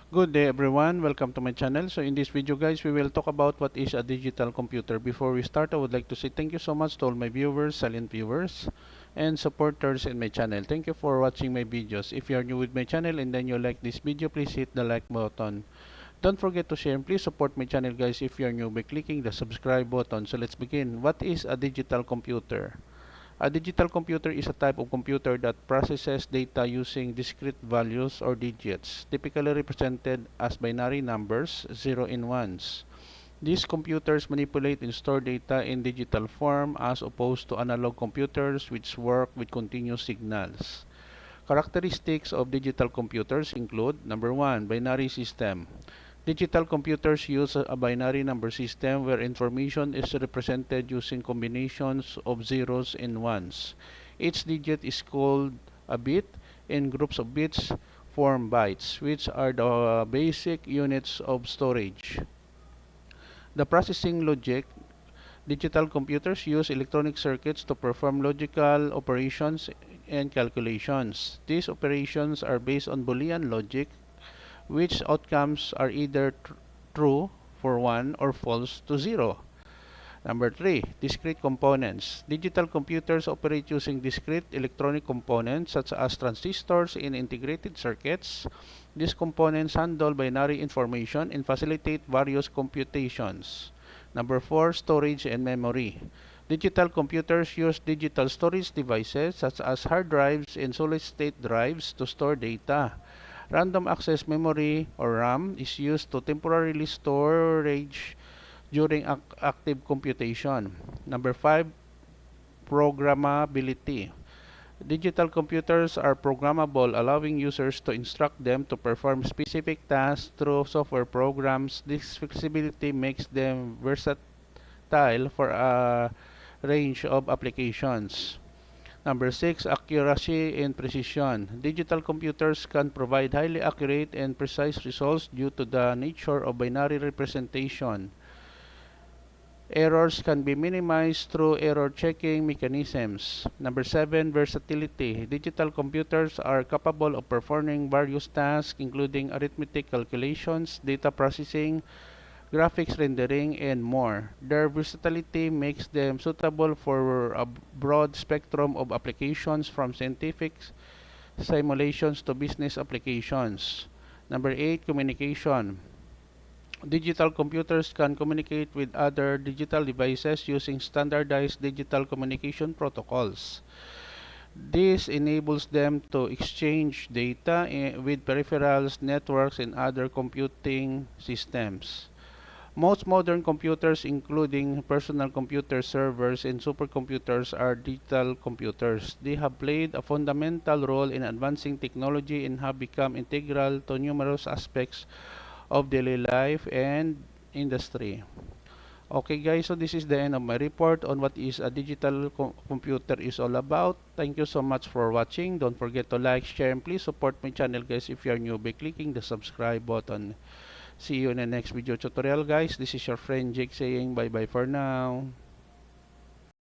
Good day everyone, welcome to my channel. So in this video guys, we will talk about what is a digital computer. Before we start, I would like to say thank you so much to all my viewers, silent viewers, and supporters in my channel. Thank you for watching my videos. If you are new with my channel and then you like this video, please hit the like button. Don't forget to share and please support my channel guys if you are new by clicking the subscribe button. So let's begin. What is a digital computer? A digital computer is a type of computer that processes data using discrete values or digits, typically represented as binary numbers, 0 and 1s. These computers manipulate and store data in digital form as opposed to analog computers which work with continuous signals. Characteristics of digital computers include number 1, binary system. Digital computers use a binary number system where information is represented using combinations of zeros and ones. Each digit is called a bit, and groups of bits form bytes, which are the basic units of storage. The processing logic. Digital computers use electronic circuits to perform logical operations and calculations. These operations are based on Boolean logic, which outcomes are either true for 1 or false to 0. Number 3, discrete components. Digital computers operate using discrete electronic components such as transistors in integrated circuits. These components handle binary information and facilitate various computations. Number 4, storage and memory. Digital computers use digital storage devices such as hard drives and solid-state drives to store data. Random access memory or RAM is used to temporarily storage during active computation. Number 5, programmability. Digital computers are programmable, allowing users to instruct them to perform specific tasks through software programs. This flexibility makes them versatile for a range of applications. Number 6, accuracy and precision. Digital computers can provide highly accurate and precise results due to the nature of binary representation. Errors can be minimized through error checking mechanisms. Number 7, versatility. Digital computers are capable of performing various tasks including arithmetic calculations, data processing, graphics rendering, and more. Their versatility makes them suitable for a broad spectrum of applications from scientific simulations to business applications. Number 8, communication. Digital computers can communicate with other digital devices using standardized digital communication protocols. This enables them to exchange data with peripherals, networks, and other computing systems. Most modern computers, including personal computer servers and supercomputers, are digital computers. They have played a fundamental role in advancing technology and have become integral to numerous aspects of daily life and industry. Okay guys, so this is the end of my report on what is a digital computer is all about. Thank you so much for watching. Don't forget to like, share, and please support my channel guys if you are new by clicking the subscribe button. See you in the next video tutorial guys. This is your friend Jake saying bye bye for now.